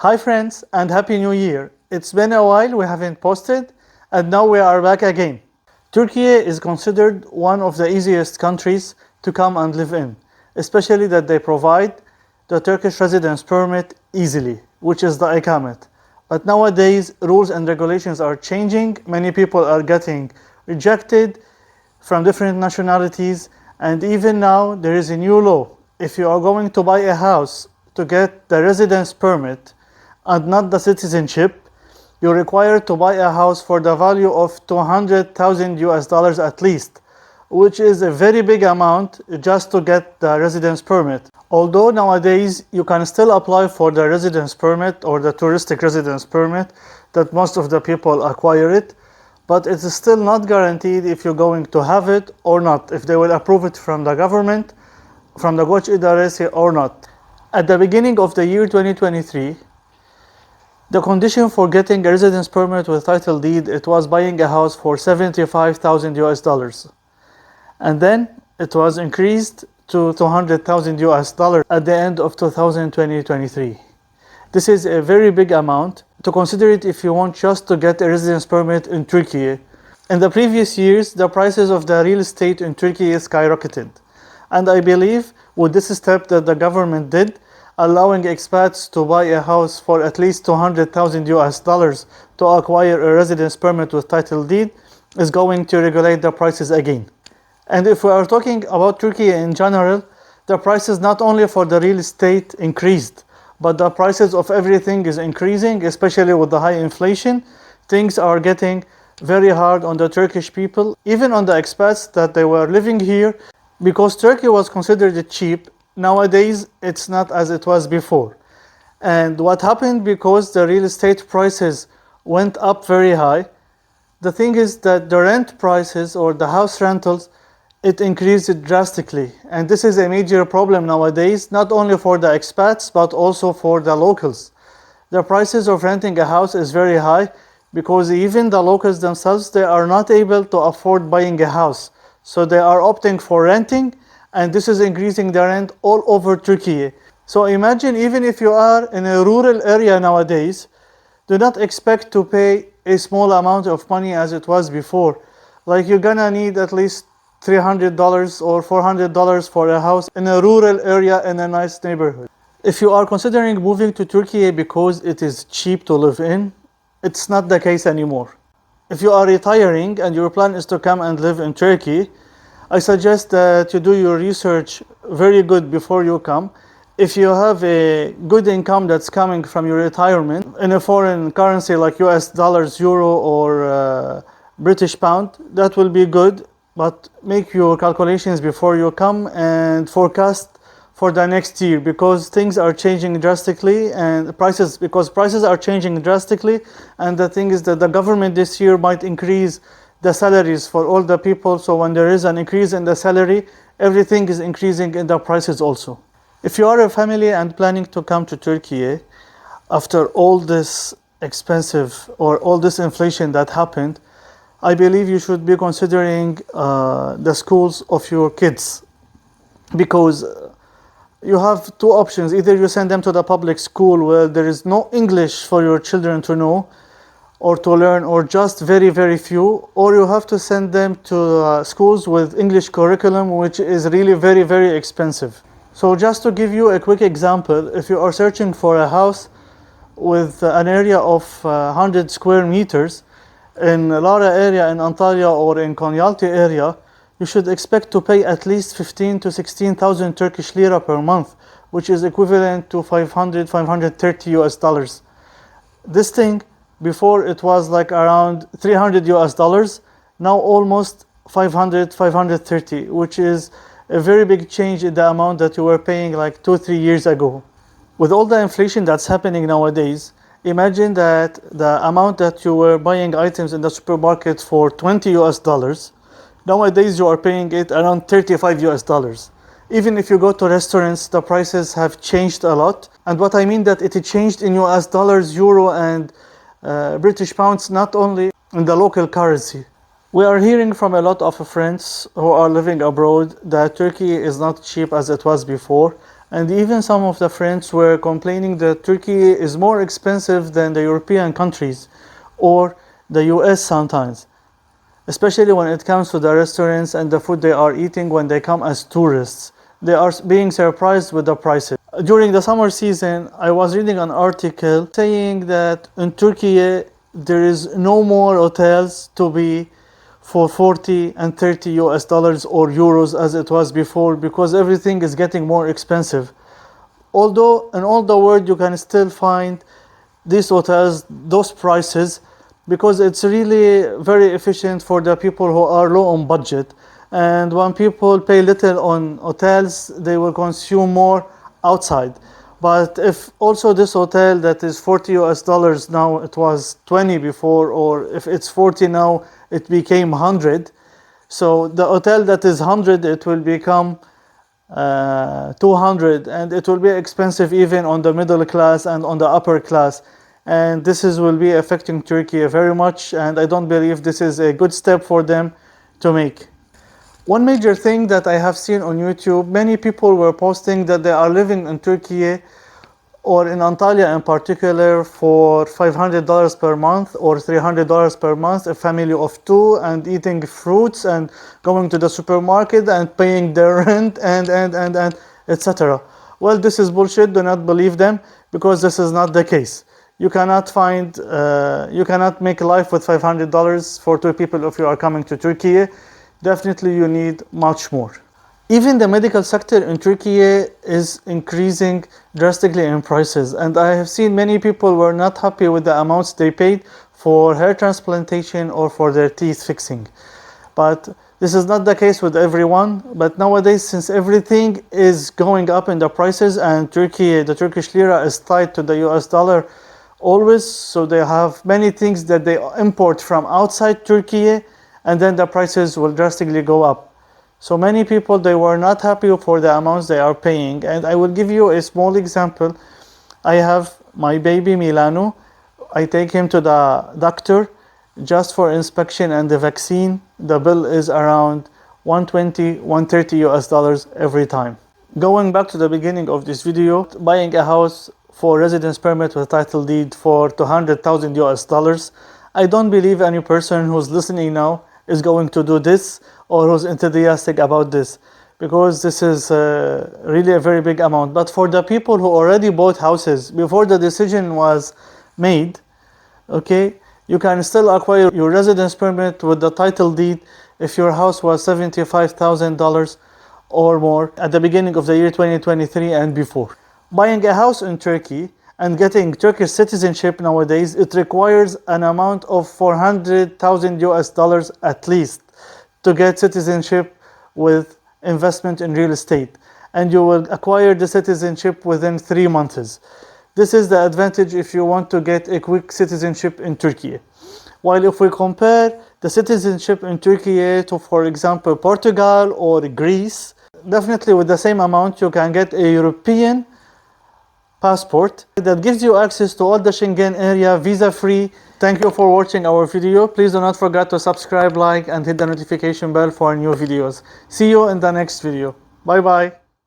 Hi friends and Happy New Year. It's been a while we haven't posted and now we are back again. Turkey is considered one of the easiest countries to come and live in, especially that they provide the Turkish residence permit easily, which is the ikamet. But nowadays rules and regulations are changing. Many people are getting rejected from different nationalities, and even now there is a new law. If you are going to buy a house to get the residence permit and not the citizenship, you're required to buy a house for the value of 200,000 US dollars at least, which is a very big amount just to get the residence permit. Although nowadays you can still apply for the residence permit or the touristic residence permit, that most of the people acquire it, but it is still not guaranteed if you're going to have it or not, if they will approve it from the government, from the Göç İdaresi or not. At the beginning of the year 2023, the condition for getting a residence permit with title deed, it was buying a house for 75,000 US dollars. And then it was increased to 200,000 US dollars at the end of 2023. This is a very big amount to consider it if you want just to get a residence permit in Turkey. In the previous years, the prices of the real estate in Turkey skyrocketed. And I believe with this step that the government did, allowing expats to buy a house for at least 200,000 US dollars to acquire a residence permit with title deed, is going to regulate the prices again. And if we are talking about Turkey in general, the prices not only for the real estate increased, but the prices of everything is increasing, especially with the high inflation. Things are getting very hard on the Turkish people, even on the expats that they were living here, because Turkey was considered cheap. Nowadays, it's not as it was before. And what happened because the real estate prices went up very high, the thing is that the rent prices or the house rentals, it increased drastically. And this is a major problem nowadays, not only for the expats, but also for the locals. The prices of renting a house is very high because even the locals themselves, they are not able to afford buying a house. So they are opting for renting, and this is increasing the rent all over Turkey. So imagine even if you are in a rural area nowadays, do not expect to pay a small amount of money as it was before. Like you're gonna need at least $300 or $400 for a house in a rural area in a nice neighborhood. If you are considering moving to Turkey because it is cheap to live in, it's not the case anymore. If you are retiring and your plan is to come and live in Turkey, I suggest that you do your research very good before you come. If you have a good income that's coming from your retirement in a foreign currency like US dollars, euro, or British pound, that will be good. But make your calculations before you come and forecast for the next year, because things are changing drastically and prices are changing drastically. And the thing is that the government this year might increase the salaries for all the people. So when there is an increase in the salary, everything is increasing in the prices also. If you are a family and planning to come to Turkey after all this expensive or all this inflation that happened, I believe you should be considering the schools of your kids, because you have two options. Either you send them to the public school where there is no English for your children to know or to learn, or just very, very few, or you have to send them to schools with English curriculum, which is really very, very expensive. So just to give you a quick example, if you are searching for a house with an area of 100 square meters, in Lara area, in Antalya or in Konyaaltı area, you should expect to pay at least 15 to 16,000 Turkish lira per month, which is equivalent to 530 US dollars. This thing, before it was like around 300 US dollars, now almost 530, which is a very big change in the amount that you were paying like 2-3 years ago. With all the inflation that's happening nowadays, imagine that the amount that you were buying items in the supermarket for 20 US dollars, nowadays you are paying it around 35 US dollars. Even if you go to restaurants, the prices have changed a lot. And what I mean that it changed in US dollars, euro, and British pounds, not only in the local currency. We are hearing from a lot of friends who are living abroad that Turkey is not cheap as it was before. And even some of the friends were complaining that Turkey is more expensive than the European countries or the US sometimes, especially when it comes to the restaurants and the food they are eating when they come as tourists. They are being surprised with the prices. During the summer season, I was reading an article saying that in Turkey there is no more hotels to be for 40 and 30 US dollars or euros as it was before, because everything is getting more expensive. Although in all the world you can still find these hotels, those prices, because it's really very efficient for the people who are low on budget. And when people pay little on hotels, they will consume more outside. But if also this hotel that is 40 US dollars now, it was 20 before, or if it's 40 now, it became 100. So the hotel that is 100, it will become 200, and it will be expensive even on the middle class and on the upper class. And will be affecting Turkey very much, and I don't believe this is a good step for them to make. One major thing that I have seen on YouTube, many people were posting that they are living in Turkey or in Antalya in particular for $500 per month or $300 per month, a family of two, and eating fruits and going to the supermarket and paying their rent and etc. Well, this is bullshit. Do not believe them, because this is not the case. You cannot make life with $500 for two people if you are coming to Turkey. Definitely you need much more. Even the medical sector in Turkey is increasing drastically in prices, and I have seen many people were not happy with the amounts they paid for hair transplantation or for their teeth fixing. But this is not the case with everyone. But nowadays, since everything is going up in the prices, and the Turkish lira is tied to the US dollar always, so they have many things that they import from outside Turkey, and then the prices will drastically go up. So many people, they were not happy for the amounts they are paying. And I will give you a small example. I have my baby Milano. I take him to the doctor just for inspection and the vaccine. The bill is around 120, 130 US dollars every time. Going back to the beginning of this video, buying a house for residence permit with title deed for 200,000 US dollars. I don't believe any person who's listening now is going to do this or who's enthusiastic about this, because this is really a very big amount. But for the people who already bought houses before the decision was made, okay, you can still acquire your residence permit with the title deed if your house was $75,000 or more at the beginning of the year 2023 and before. Buying a house in Turkey and getting Turkish citizenship nowadays, it requires an amount of 400,000 US dollars at least to get citizenship with investment in real estate. And you will acquire the citizenship within 3 months. This is the advantage if you want to get a quick citizenship in Turkey. While if we compare the citizenship in Turkey to, for example, Portugal or Greece, definitely with the same amount you can get a European passport that gives you access to all the Schengen area visa-free. Thank you for watching our video. Please do not forget to subscribe, like, and hit the notification bell for new videos. See you in the next video. Bye bye.